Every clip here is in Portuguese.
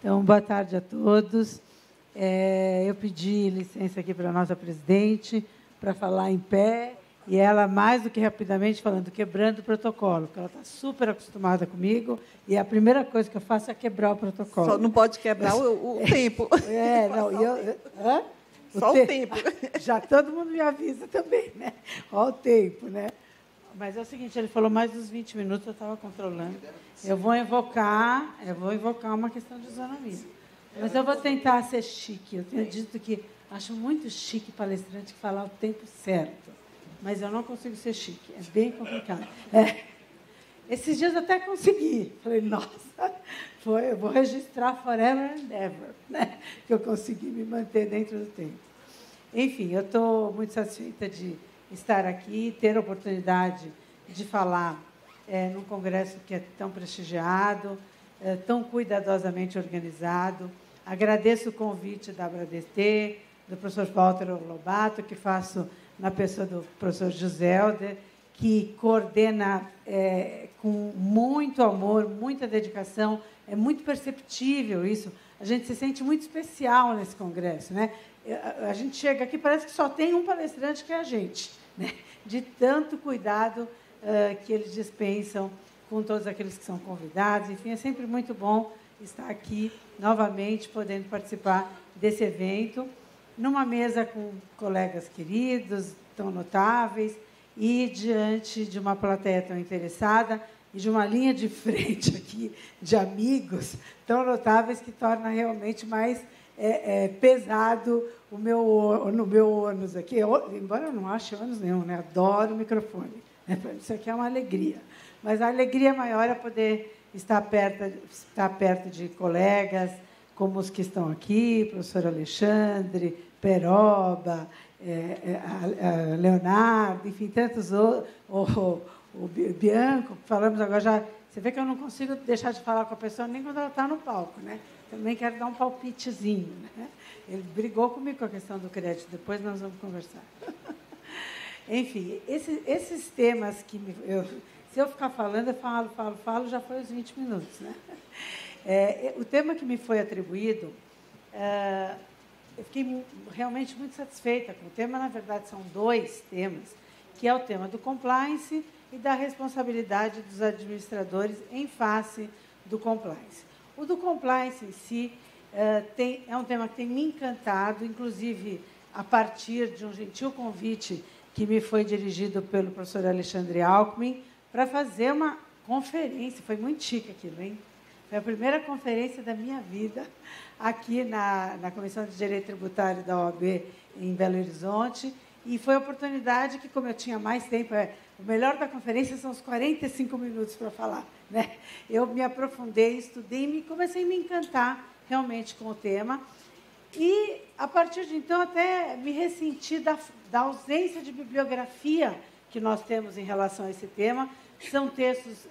Então, boa tarde a todos. Eu pedi licença aqui para a nossa presidente para falar em pé, e ela, mais do que rapidamente, falando, quebrando o protocolo, porque ela está super acostumada comigo, e a primeira coisa que eu faço é quebrar o protocolo. Só não pode quebrar o tempo. Não, hã? Só o tempo. Já todo mundo me avisa também, né? Olha o tempo, né? Mas é o seguinte, ele falou mais dos 20 minutos, eu estava controlando. Eu vou invocar uma questão de isonomia. Mas eu vou tentar ser chique. Eu tenho dito que acho muito chique palestrante que falar o tempo certo. Mas eu não consigo ser chique. É bem complicado. Esses dias eu até consegui. Falei, nossa, eu vou registrar forever and ever, né? Que eu consegui me manter dentro do tempo. Enfim, eu estou muito satisfeita de estar aqui, ter a oportunidade de falar num congresso que é tão prestigiado, tão cuidadosamente organizado. Agradeço o convite da ABRADEST, do professor Walter Lobato, que faço na pessoa do professor Giselder, que coordena com muito amor, muita dedicação. É muito perceptível isso. A gente se sente muito especial nesse congresso, né? A gente chega aqui, parece que só tem um palestrante, que é a gente, né? De tanto cuidado que eles dispensam com todos aqueles que são convidados. Enfim, é sempre muito bom estar aqui novamente, podendo participar desse evento, numa mesa com colegas queridos, tão notáveis, e diante de uma plateia tão interessada e de uma linha de frente aqui de amigos tão notáveis que torna realmente mais pesado no meu ônus aqui. Embora eu não ache ônus nenhum, né? Adoro o microfone. Isso aqui é uma alegria. Mas a alegria maior é poder estar perto de colegas como os que estão aqui, professor Alexandre, Peroba, Leonardo, enfim, tantos outros, o Bianco, falamos agora já. Você vê que eu não consigo deixar de falar com a pessoa nem quando ela está no palco, né? Também quero dar um palpitezinho, né? Ele brigou comigo com a questão do crédito, depois nós vamos conversar. Enfim, esses temas que se eu ficar falando, eu falo, já foi os 20 minutos, né? O tema que me foi atribuído, eu fiquei realmente muito satisfeita com o tema. Na verdade, são dois temas, que é o tema do compliance e da responsabilidade dos administradores em face do compliance. O do compliance em si é um tema que tem me encantado, inclusive a partir de um gentil convite que me foi dirigido pelo professor Alexandre Alckmin, para fazer uma conferência. Foi muito chique aquilo, hein? Foi a primeira conferência da minha vida aqui na Comissão de Direito Tributário da OAB em Belo Horizonte, e foi a oportunidade que, como eu tinha mais tempo, o melhor da conferência são os 45 minutos para falar, né? Eu me aprofundei, estudei e comecei a me encantar realmente com o tema. E, a partir de então, até me ressenti da ausência de bibliografia que nós temos em relação a esse tema. São textos,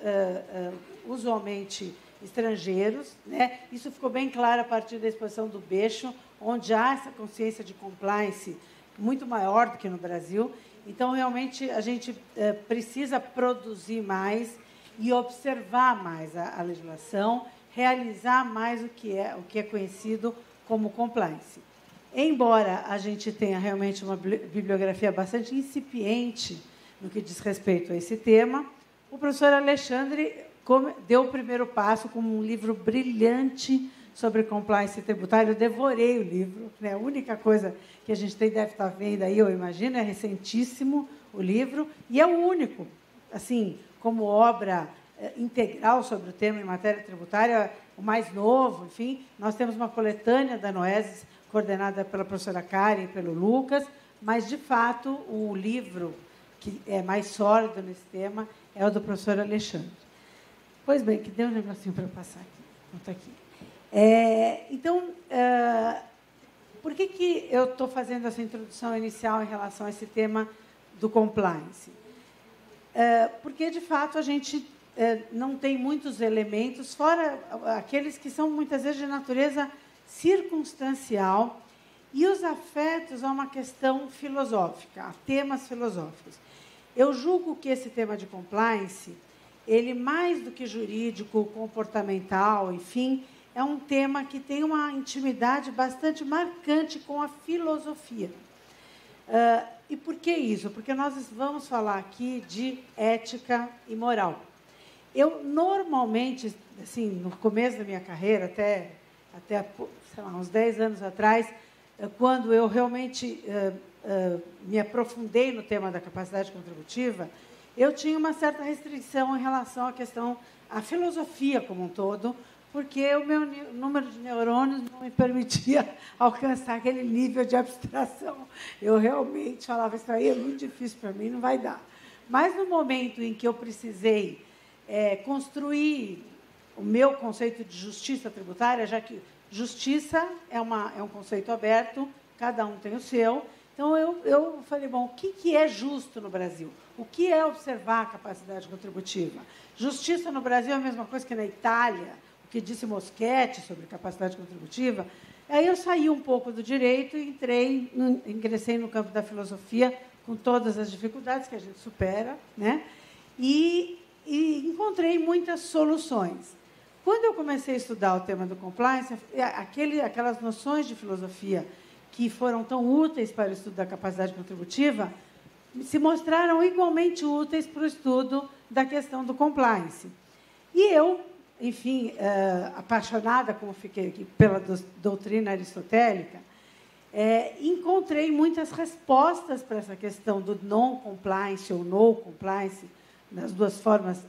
usualmente, estrangeiros, né? Isso ficou bem claro a partir da exposição do Beixo, onde há essa consciência de compliance muito maior do que no Brasil. Então, realmente, a gente precisa produzir mais e observar mais a legislação, realizar mais o que é conhecido como compliance. Embora a gente tenha realmente uma bibliografia bastante incipiente no que diz respeito a esse tema, o professor Alexandre deu o primeiro passo com um livro brilhante sobre compliance tributário. Eu devorei o livro, né? A única coisa que a gente deve estar vendo aí, eu imagino, é recentíssimo o livro, e é o único, assim, como obra integral sobre o tema em matéria tributária, o mais novo. Enfim, nós temos uma coletânea da Noeses, coordenada pela professora Karen e pelo Lucas, mas, de fato, o livro que é mais sólido nesse tema é o do professor Alexandre. Pois bem, que deu um negocinho para eu passar aqui. Conta aqui. Então, por que eu estou fazendo essa introdução inicial em relação a esse tema do compliance? Porque, de fato, a gente não tem muitos elementos, fora aqueles que são, muitas vezes, de natureza circunstancial, e os afetos a uma questão filosófica, a temas filosóficos. Eu julgo que esse tema de compliance, ele, mais do que jurídico, comportamental, enfim, é um tema que tem uma intimidade bastante marcante com a filosofia. E por que isso? Porque nós vamos falar aqui de ética e moral. Eu, normalmente, assim, no começo da minha carreira, até sei lá, uns 10 anos atrás, quando eu realmente me aprofundei no tema da capacidade contributiva, eu tinha uma certa restrição em relação à filosofia como um todo, porque o meu número de neurônios não me permitia alcançar aquele nível de abstração. Eu realmente falava, isso aí é muito difícil para mim, não vai dar. Mas no momento em que eu precisei construir o meu conceito de justiça tributária, já que justiça é um conceito aberto, cada um tem o seu. Então, eu falei, bom, o que é justo no Brasil? O que é observar a capacidade contributiva? Justiça no Brasil é a mesma coisa que na Itália, o que disse Moschetti sobre capacidade contributiva. Aí eu saí um pouco do direito e ingressei no campo da filosofia, com todas as dificuldades que a gente supera, né? E encontrei muitas soluções. Quando eu comecei a estudar o tema do compliance, aquelas noções de filosofia que foram tão úteis para o estudo da capacidade contributiva se mostraram igualmente úteis para o estudo da questão do compliance. E eu, enfim, apaixonada, como fiquei aqui, pela doutrina aristotélica, encontrei muitas respostas para essa questão do non-compliance ou no-compliance, nas duas formas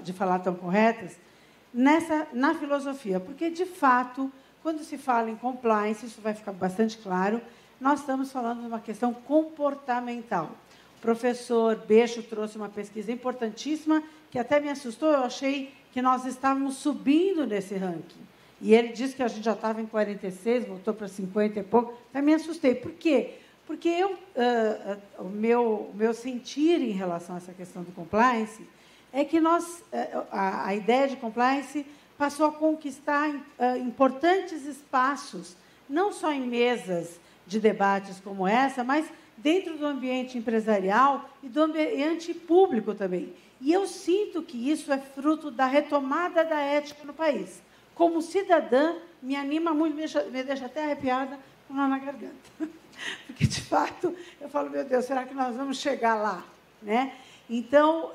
de falar tão corretas, na filosofia. Porque, de fato, quando se fala em compliance, isso vai ficar bastante claro, nós estamos falando de uma questão comportamental. O professor Beixo trouxe uma pesquisa importantíssima, que até me assustou, eu achei que nós estávamos subindo nesse ranking. E ele disse que a gente já estava em 46, voltou para 50 e pouco. Até me assustei. Por quê? Porque o meu sentir em relação a essa questão do compliance é que a ideia de compliance passou a conquistar importantes espaços, não só em mesas de debates como essa, mas dentro do ambiente empresarial e do ambiente público também. E eu sinto que isso é fruto da retomada da ética no país. Como cidadã, me anima muito, me deixa até arrepiada com nó na garganta. Porque, de fato, eu falo, meu Deus, será que nós vamos chegar lá? Né? Então,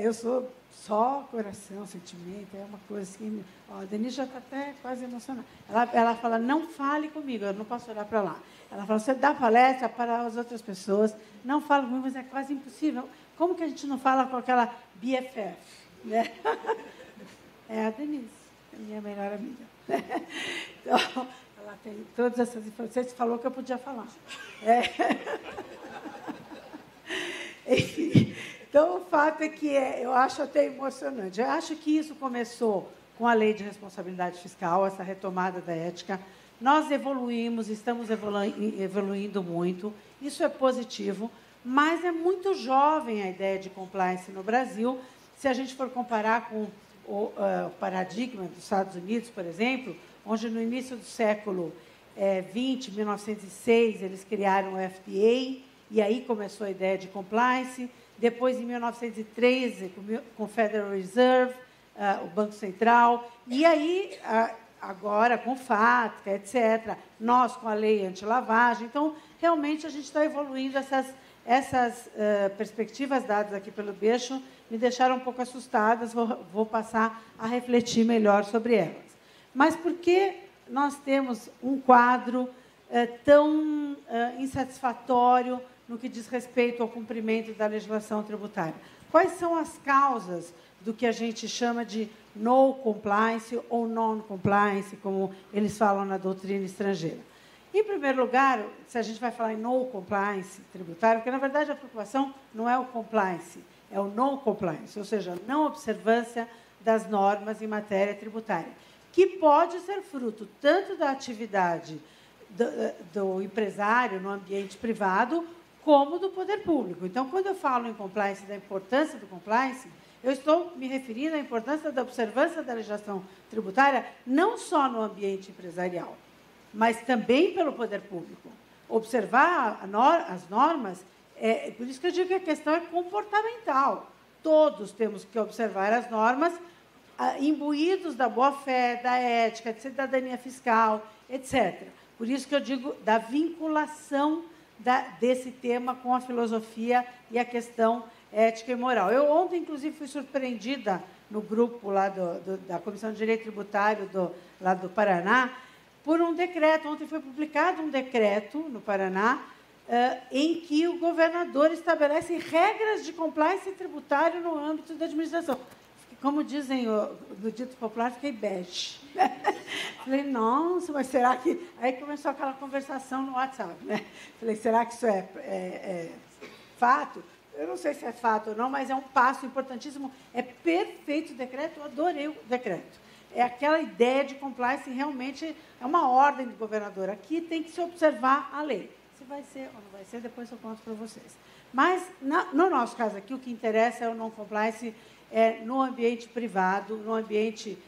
eu sou só coração, sentimento, é uma coisa assim... Ó, a Denise já está até quase emocionada. Ela fala, não fale comigo, eu não posso olhar para lá. Ela fala, você dá palestra para as outras pessoas, não fala comigo, mas é quase impossível. Como que a gente não fala com aquela BFF? Né? É a Denise, a minha melhor amiga. Então, ela tem todas essas informações. Você falou que eu podia falar. Enfim, então, o fato é que eu acho até emocionante. Eu acho que isso começou com a Lei de Responsabilidade Fiscal, essa retomada da ética. Nós evoluímos, estamos evoluindo muito. Isso é positivo, mas é muito jovem a ideia de compliance no Brasil. Se a gente for comparar com o paradigma dos Estados Unidos, por exemplo, onde no início do século XX, 1906, eles criaram o FDA, e aí começou a ideia de compliance. Depois, em 1913, com o Federal Reserve, o Banco Central. E aí, agora, com FATCA, etc., nós com a lei anti-lavagem. Então, realmente, a gente está evoluindo. Essas perspectivas dadas aqui pelo Beixo me deixaram um pouco assustadas. Vou passar a refletir melhor sobre elas. Mas por que nós temos um quadro tão insatisfatório no que diz respeito ao cumprimento da legislação tributária? Quais são as causas do que a gente chama de no compliance ou non-compliance, como eles falam na doutrina estrangeira? Em primeiro lugar, se a gente vai falar em no compliance tributário, porque, na verdade, a preocupação não é o compliance, é o no compliance, ou seja, não observância das normas em matéria tributária, que pode ser fruto tanto da atividade do empresário no ambiente privado, como do poder público. Então, quando eu falo em compliance, da importância do compliance, eu estou me referindo à importância da observância da legislação tributária, não só no ambiente empresarial, mas também pelo poder público. Observar as normas, por isso que eu digo que a questão é comportamental. Todos temos que observar as normas imbuídos da boa-fé, da ética, de cidadania fiscal, etc. Por isso que eu digo da vinculação desse tema com a filosofia e a questão ética e moral. Eu ontem, inclusive, fui surpreendida no grupo lá da Comissão de Direito Tributário lá do Paraná, por um decreto. Ontem foi publicado um decreto no Paraná em que o governador estabelece regras de compliance tributário no âmbito da administração. Como dizem no dito popular, fiquei bege. Falei, nossa, mas será que... Aí começou aquela conversação no WhatsApp, né? Falei, será que isso é fato? Eu não sei se é fato ou não, mas é um passo importantíssimo. É perfeito o decreto, eu adorei o decreto. É aquela ideia de compliance, realmente é uma ordem do governador. Aqui tem que se observar a lei. Se vai ser ou não vai ser, depois eu conto para vocês. Mas, no nosso caso aqui, o que interessa é o non-compliance no ambiente privado, no ambiente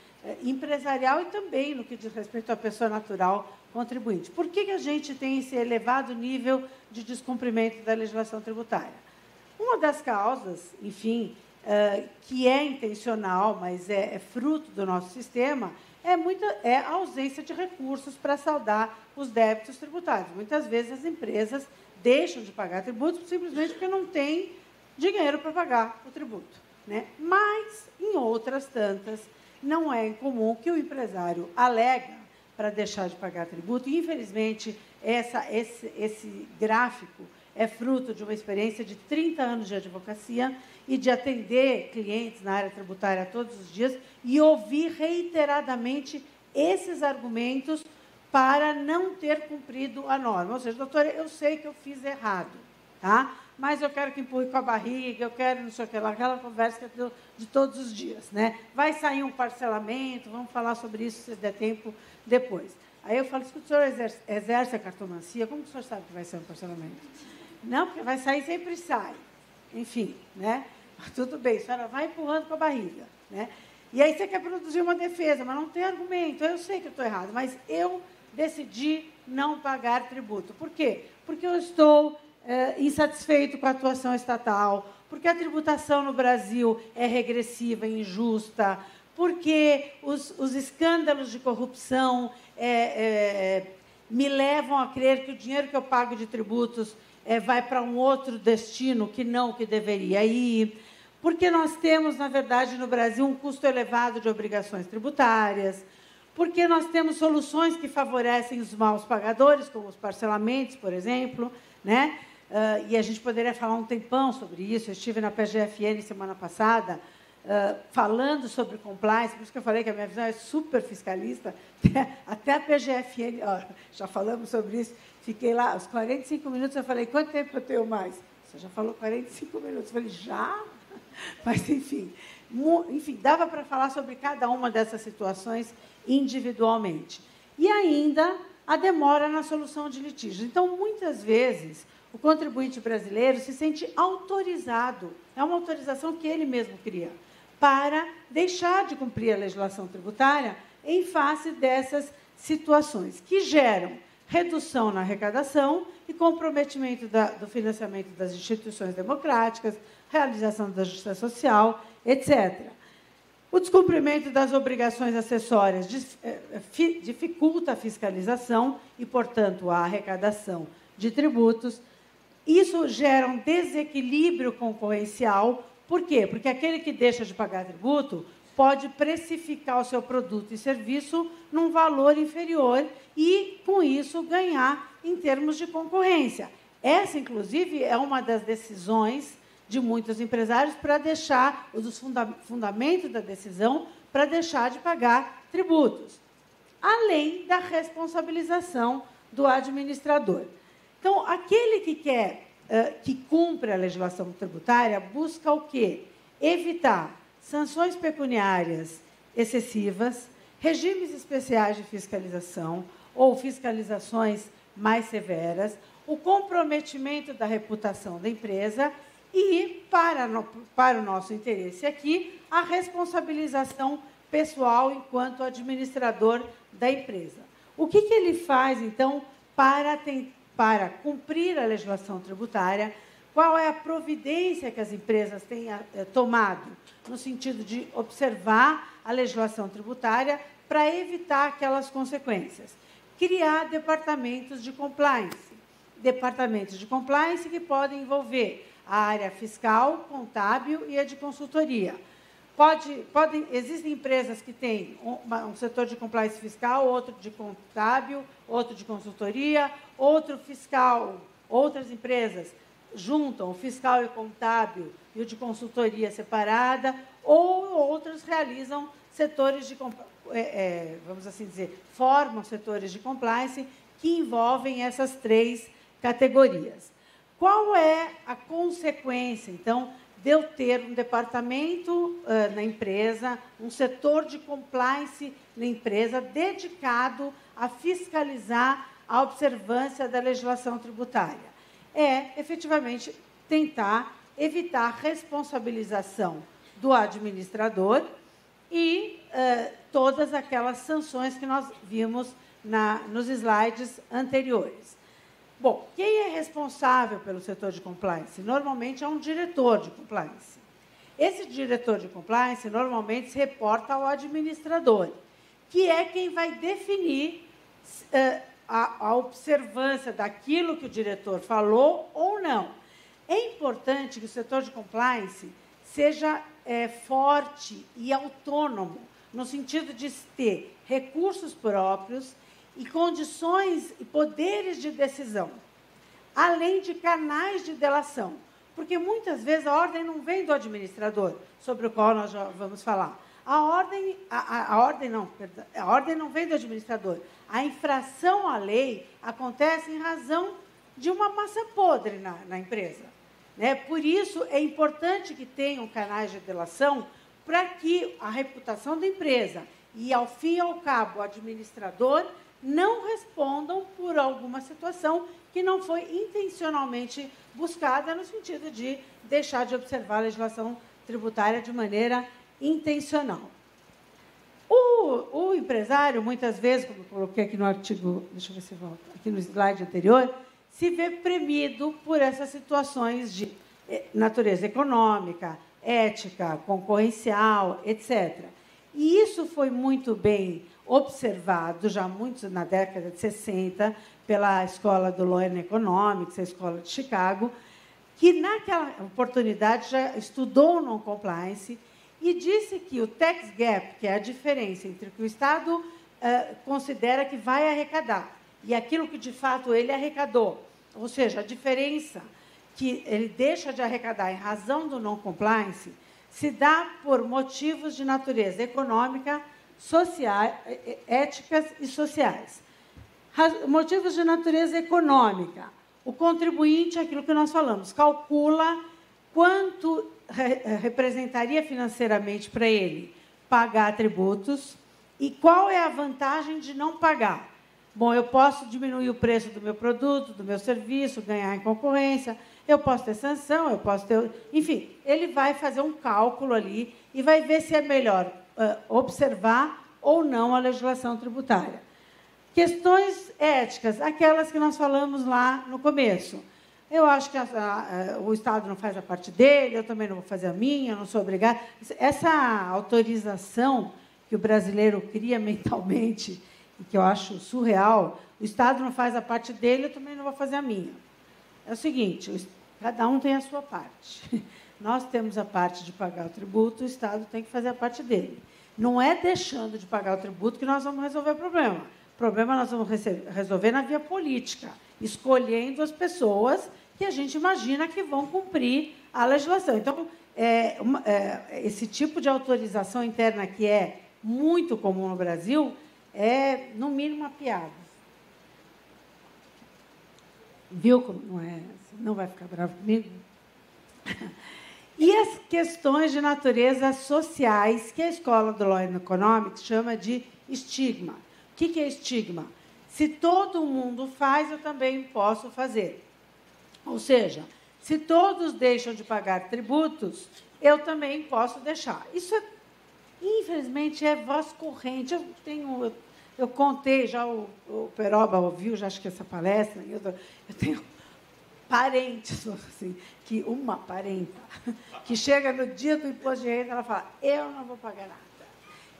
empresarial e também no que diz respeito à pessoa natural contribuinte. Por que a gente tem esse elevado nível de descumprimento da legislação tributária? Uma das causas, enfim, que é intencional, mas é fruto do nosso sistema, é a ausência de recursos para saldar os débitos tributários. Muitas vezes as empresas deixam de pagar tributos simplesmente porque não têm dinheiro para pagar o tributo, né? Mas, em outras tantas, não é incomum que o empresário alega para deixar de pagar tributo. E, infelizmente, esse gráfico é fruto de uma experiência de 30 anos de advocacia e de atender clientes na área tributária todos os dias e ouvir reiteradamente esses argumentos para não ter cumprido a norma. Ou seja, doutora, eu sei que eu fiz errado, tá? Mas eu quero que empurre com a barriga, eu quero não sei o que lá, aquela conversa de todos os dias, né? Vai sair um parcelamento, vamos falar sobre isso, se der tempo, depois. Aí eu falo, escuta, o senhor exerce a cartomancia, como que o senhor sabe que vai ser um parcelamento? Não, porque vai sair, sempre sai. Enfim, né? Tudo bem, a senhora vai empurrando com a barriga, né? E aí você quer produzir uma defesa, mas não tem argumento. Eu sei que eu estou errado, mas eu decidi não pagar tributo. Por quê? Porque eu estou insatisfeito com a atuação estatal, porque a tributação no Brasil é regressiva e injusta, porque os escândalos de corrupção me levam a crer que o dinheiro que eu pago de tributos vai para um outro destino que não que deveria ir, porque nós temos, na verdade, no Brasil, um custo elevado de obrigações tributárias, porque nós temos soluções que favorecem os maus pagadores, como os parcelamentos, por exemplo, né? E a gente poderia falar um tempão sobre isso. Eu estive na PGFN semana passada, falando sobre compliance, por isso que eu falei que a minha visão é super fiscalista. Até a PGFN, já falamos sobre isso, fiquei lá, aos 45 minutos, eu falei, quanto tempo eu tenho mais? Você já falou 45 minutos. Eu falei, já? Mas, enfim, dava para falar sobre cada uma dessas situações individualmente. E ainda a demora na solução de litígios. Então, muitas vezes, o contribuinte brasileiro se sente autorizado, é uma autorização que ele mesmo cria, para deixar de cumprir a legislação tributária em face dessas situações, que geram redução na arrecadação e comprometimento do financiamento das instituições democráticas, realização da justiça social, etc. O descumprimento das obrigações acessórias dificulta a fiscalização e, portanto, a arrecadação de tributos. Isso gera um desequilíbrio concorrencial. Por quê? Porque aquele que deixa de pagar tributo pode precificar o seu produto e serviço num valor inferior e, com isso, ganhar em termos de concorrência. Essa, inclusive, é uma das decisões de muitos empresários para deixar, os fundamentos da decisão, para deixar de pagar tributos, além da responsabilização do administrador. Então, aquele que cumpre a legislação tributária busca o quê? Evitar sanções pecuniárias excessivas, regimes especiais de fiscalização ou fiscalizações mais severas, o comprometimento da reputação da empresa e, para o nosso interesse aqui, a responsabilização pessoal enquanto administrador da empresa. O que ele faz, então, para cumprir a legislação tributária, qual é a providência que as empresas têm tomado, no sentido de observar a legislação tributária para evitar aquelas consequências. Criar departamentos de compliance. Departamentos de compliance que podem envolver a área fiscal, contábil e a de consultoria. Existem empresas que têm um setor de compliance fiscal, outro de contábil, outro de consultoria, outro fiscal. Outras empresas juntam o fiscal e o contábil e o de consultoria separada, ou outras realizam setores de, vamos assim dizer, formam setores de compliance que envolvem essas 3 categorias. Qual é a consequência, então, de eu ter um departamento na empresa, um setor de compliance na empresa dedicado a fiscalizar a observância da legislação tributária? É, efetivamente, tentar evitar a responsabilização do administrador e todas aquelas sanções que nós vimos nos slides anteriores. Bom, quem é responsável pelo setor de compliance? Normalmente é um diretor de compliance. Esse diretor de compliance normalmente se reporta ao administrador, que é quem vai definir a observância daquilo que o diretor falou ou não. É importante que o setor de compliance seja forte e autônomo, no sentido de ter recursos próprios e condições e poderes de decisão, além de canais de delação, porque muitas vezes a ordem não vem do administrador, sobre o qual nós já vamos falar. A ordem não vem do administrador. A infração à lei acontece em razão de uma massa podre na empresa. Né? Por isso, é importante que tenham canais de delação para que a reputação da empresa e, ao fim e ao cabo, o administrador não respondam por alguma situação que não foi intencionalmente buscada no sentido de deixar de observar a legislação tributária de maneira intencional. O empresário, muitas vezes, como eu coloquei aqui no artigo, deixa eu ver se volta, aqui no slide anterior, se vê premido por essas situações de natureza econômica, ética, concorrencial, etc. E isso foi muito bem observado, já muito na década de 60, pela escola do Law and Economics, a escola de Chicago, que, naquela oportunidade, já estudou o non-compliance e disse que o tax gap, que é a diferença entre o que o Estado considera que vai arrecadar e aquilo que, de fato, ele arrecadou, ou seja, a diferença que ele deixa de arrecadar em razão do non-compliance, se dá por motivos de natureza econômica, éticas e sociais. Motivos de natureza econômica. O contribuinte, aquilo que nós falamos, calcula quanto representaria financeiramente para ele pagar tributos e qual é a vantagem de não pagar. Bom, eu posso diminuir o preço do meu produto, do meu serviço, ganhar em concorrência, eu posso ter sanção, eu posso ter... Enfim, ele vai fazer um cálculo ali e vai ver se é melhor observar ou não a legislação tributária. Questões éticas, aquelas que nós falamos lá no começo. Eu acho que o Estado não faz a parte dele, eu também não vou fazer a minha, eu não sou obrigada. Essa autorização que o brasileiro cria mentalmente, e que eu acho surreal, o Estado não faz a parte dele, eu também não vou fazer a minha. É o seguinte, cada um tem a sua parte. Nós temos a parte de pagar o tributo, o Estado tem que fazer a parte dele. Não é deixando de pagar o tributo que nós vamos resolver o problema. O problema nós vamos resolver na via política, escolhendo as pessoas que a gente imagina que vão cumprir a legislação. Então, esse tipo de autorização interna que é muito comum no Brasil é, no mínimo, uma piada. Viu como não é? Não vai ficar bravo comigo? E as questões de natureza sociais, que a escola do Law and Economics chama de estigma. O que é estigma? Se todo mundo faz, eu também posso fazer. Ou seja, se todos deixam de pagar tributos, eu também posso deixar. Isso, infelizmente, é voz corrente. Eu contei, já o Peroba ouviu, já acho que essa palestra, eu tenho parentes, assim, que uma parenta, que chega no dia do imposto de renda, ela fala, eu não vou pagar nada.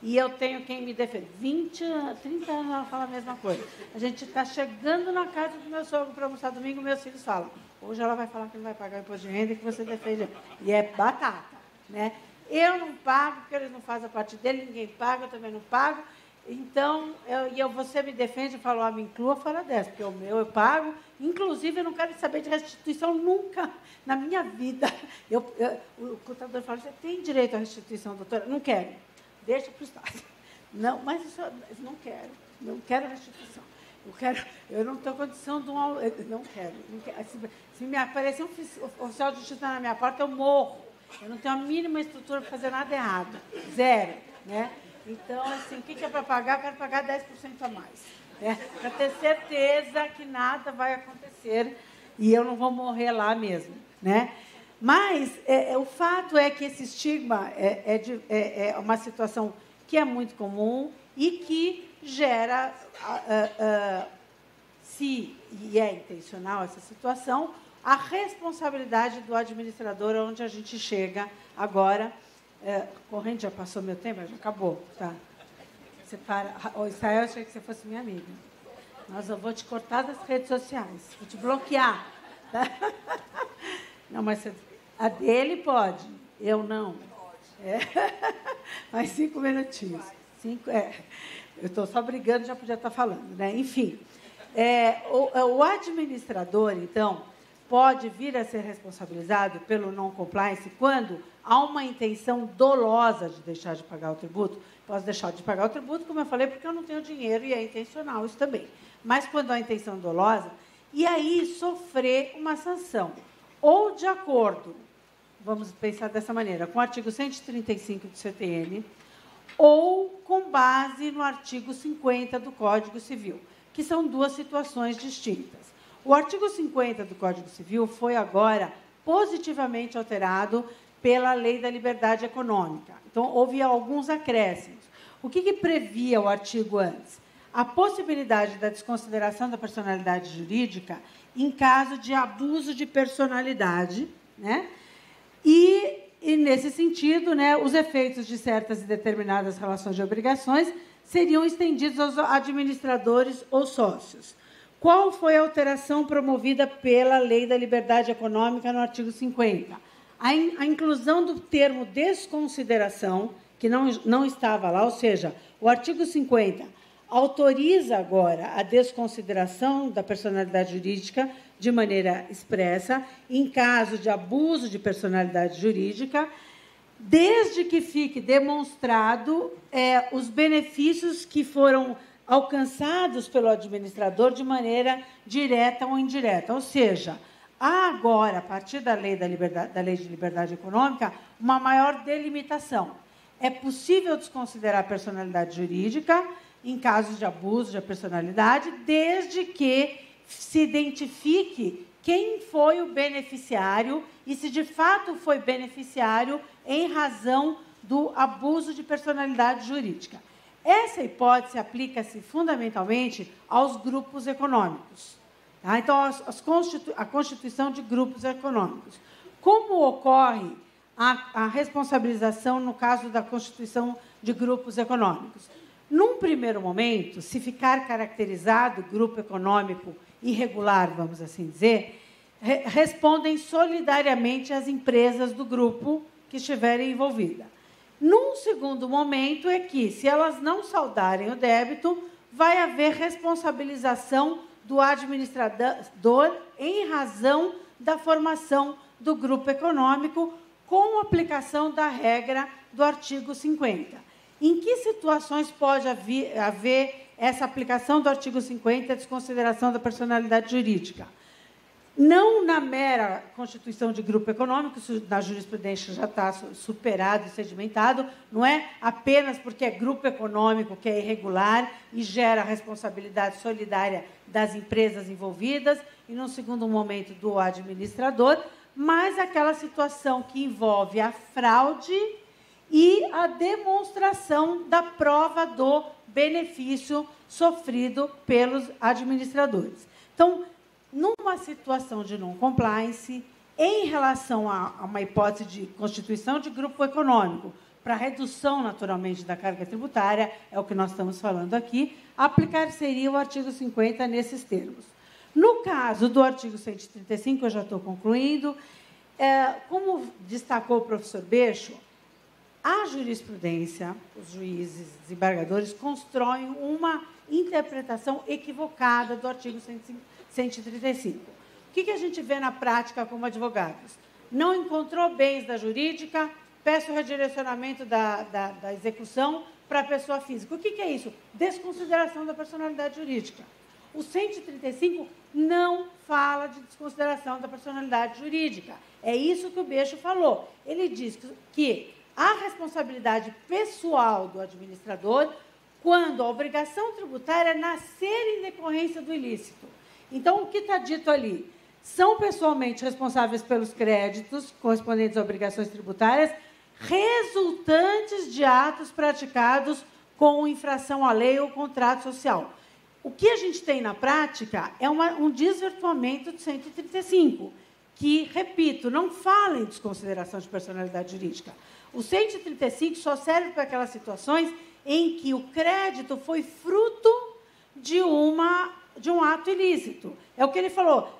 E eu tenho quem me defende. 20 anos, 30 anos, ela fala a mesma coisa. A gente está chegando na casa do meu sogro para almoçar domingo, meus filhos falam, hoje ela vai falar que não vai pagar o imposto de renda e que você defende. E é batata, né? Eu não pago, porque eles não fazem a parte dele, ninguém paga, eu também não pago. Então, você me defende e fala, me inclua fora dessa, porque o meu eu pago. Inclusive, eu não quero saber de restituição nunca na minha vida. O contador fala, você tem direito à restituição, doutora? Não quero. Deixa para o Estado. Não, mas isso, não quero restituição. Eu não tenho condição de não quero. Se me aparecer um oficial de justiça na minha porta, eu morro. Eu não tenho a mínima estrutura para fazer nada errado. Zero, né? Então, assim, o que é para pagar? Eu quero pagar 10% a mais. Né? Para ter certeza que nada vai acontecer e eu não vou morrer lá mesmo. Né? Mas o fato é que esse estigma é uma situação que é muito comum e que gera, e é intencional essa situação, a responsabilidade do administrador, onde a gente chega agora. Corrente, já passou meu tempo? Já acabou. Tá. Você para. Israel, eu achei que você fosse minha amiga. Mas eu vou te cortar das redes sociais. Vou te bloquear. Tá? Não, mas a dele pode. Eu não. Mais 5 minutinhos. Eu estou só brigando, já podia estar falando. Né? Enfim, o administrador, então, pode vir a ser responsabilizado pelo non-compliance quando há uma intenção dolosa de deixar de pagar o tributo. Posso deixar de pagar o tributo, como eu falei, porque eu não tenho dinheiro e é intencional isso também. Mas quando há intenção dolosa, e aí sofrer uma sanção. Ou de acordo, vamos pensar dessa maneira, com o artigo 135 do CTN, ou com base no artigo 50 do Código Civil, que são duas situações distintas. O artigo 50 do Código Civil foi agora positivamente alterado pela Lei da Liberdade Econômica. Então, houve alguns acréscimos. O que previa o artigo antes? A possibilidade da desconsideração da personalidade jurídica em caso de abuso de personalidade, né? E nesse sentido, né, os efeitos de certas e determinadas relações de obrigações seriam estendidos aos administradores ou sócios. Qual foi a alteração promovida pela Lei da Liberdade Econômica no artigo 50? A inclusão do termo desconsideração, que não estava lá, ou seja, o artigo 50 autoriza agora a desconsideração da personalidade jurídica de maneira expressa, em caso de abuso de personalidade jurídica, desde que fique demonstrado os benefícios que foram alcançados pelo administrador de maneira direta ou indireta. Ou seja, há agora, a partir da Lei de Liberdade Econômica, uma maior delimitação. É possível desconsiderar a personalidade jurídica em casos de abuso de personalidade, desde que se identifique quem foi o beneficiário e se de fato foi beneficiário em razão do abuso de personalidade jurídica. Essa hipótese aplica-se fundamentalmente aos grupos econômicos. Tá? Então, a constituição de grupos econômicos. Como ocorre a responsabilização no caso da constituição de grupos econômicos? Num primeiro momento, se ficar caracterizado grupo econômico irregular, vamos assim dizer, respondem solidariamente as empresas do grupo que estiverem envolvidas. Num segundo momento é que, se elas não saldarem o débito, vai haver responsabilização do administrador em razão da formação do grupo econômico com aplicação da regra do artigo 50. Em que situações pode haver essa aplicação do artigo 50, a desconsideração da personalidade jurídica? Não na mera constituição de grupo econômico, isso na jurisprudência já está superado e sedimentado, não é apenas porque é grupo econômico que é irregular e gera responsabilidade solidária das empresas envolvidas e, num segundo momento, do administrador, mas aquela situação que envolve a fraude e a demonstração da prova do benefício sofrido pelos administradores. Então, numa situação de non-compliance, em relação a uma hipótese de constituição de grupo econômico, para redução, naturalmente, da carga tributária, é o que nós estamos falando aqui, aplicar-seria o artigo 50 nesses termos. No caso do artigo 135, eu já estou concluindo, como destacou o professor Bêcho, a jurisprudência, os juízes, desembargadores, constroem uma interpretação equivocada do artigo 135. O que a gente vê na prática como advogados? Não encontrou bens da jurídica, peço o redirecionamento da execução para a pessoa física. O que é isso? Desconsideração da personalidade jurídica. O 135 não fala de desconsideração da personalidade jurídica. É isso que o Bêcho falou. Ele diz que a responsabilidade pessoal do administrador quando a obrigação tributária nascer em decorrência do ilícito. Então, o que está dito ali? São pessoalmente responsáveis pelos créditos correspondentes a obrigações tributárias resultantes de atos praticados com infração à lei ou contrato social. O que a gente tem na prática é um desvirtuamento do 135, que, repito, não fala em desconsideração de personalidade jurídica. O 135 só serve para aquelas situações em que o crédito foi fruto de um ato ilícito. É o que ele falou.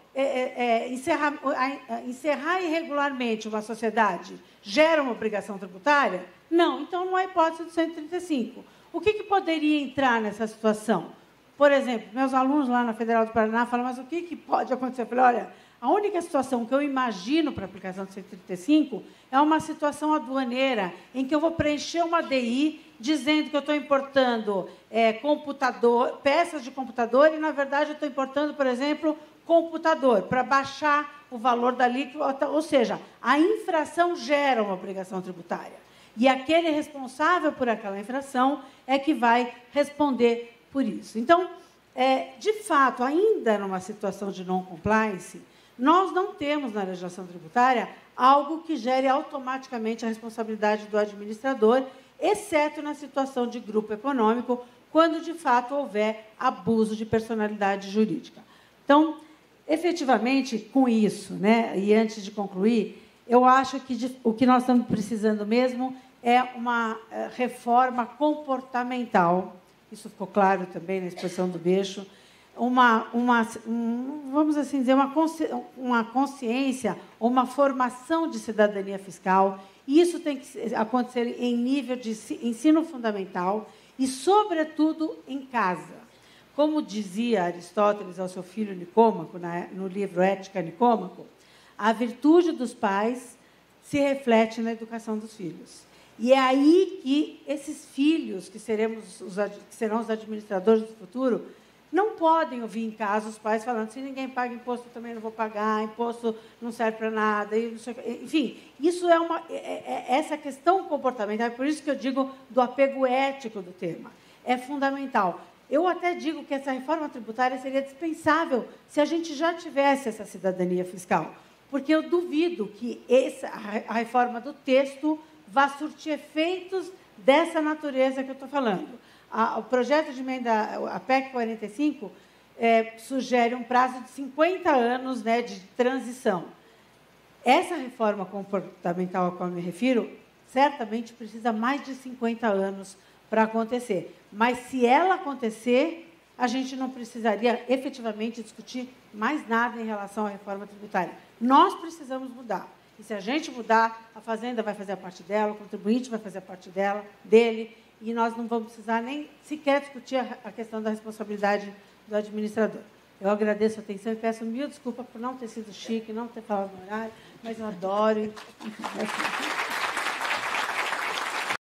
Encerrar irregularmente uma sociedade gera uma obrigação tributária? Não, então não há hipótese do 135. O que poderia entrar nessa situação? Por exemplo, meus alunos lá na Federal do Paraná falam, mas o que pode acontecer? Eu falei, olha, a única situação que eu imagino para a aplicação do 135 é uma situação aduaneira, em que eu vou preencher uma DI dizendo que eu estou importando peças de computador e, na verdade, eu estou importando, por exemplo, computador, para baixar o valor da alíquota, ou seja, a infração gera uma obrigação tributária. E aquele responsável por aquela infração é que vai responder por isso. Então, de fato, ainda numa situação de non-compliance, nós não temos na legislação tributária algo que gere automaticamente a responsabilidade do administrador, exceto na situação de grupo econômico, quando, de fato, houver abuso de personalidade jurídica. Então, efetivamente, com isso, né, e antes de concluir, eu acho que o que nós estamos precisando mesmo é uma reforma comportamental. Isso ficou claro também na exposição do Bêcho. Vamos assim dizer, uma consciência, uma formação de cidadania fiscal. Isso tem que acontecer em nível de ensino fundamental e, sobretudo, em casa. Como dizia Aristóteles ao seu filho Nicômaco, no livro Ética Nicômaco, a virtude dos pais se reflete na educação dos filhos. E é aí que esses filhos, que serão os administradores do futuro, não podem ouvir em casa os pais falando, se ninguém paga imposto, eu também não vou pagar, imposto não serve para nada. Enfim, isso essa questão comportamental, é por isso que eu digo do apego ético do tema. É fundamental. Eu até digo que essa reforma tributária seria dispensável se a gente já tivesse essa cidadania fiscal, porque eu duvido que a reforma do texto vá surtir efeitos dessa natureza que eu estou falando. O projeto de emenda, a PEC 45, sugere um prazo de 50 anos, né, de transição. Essa reforma comportamental a qual eu me refiro, certamente precisa mais de 50 anos para acontecer. Mas, se ela acontecer, a gente não precisaria efetivamente discutir mais nada em relação à reforma tributária. Nós precisamos mudar. E, se a gente mudar, a Fazenda vai fazer a parte dela, o contribuinte vai fazer a parte dele, e nós não vamos precisar nem sequer discutir a questão da responsabilidade do administrador. Eu agradeço a atenção e peço mil desculpas por não ter sido chique, não ter falado no horário, mas eu adoro.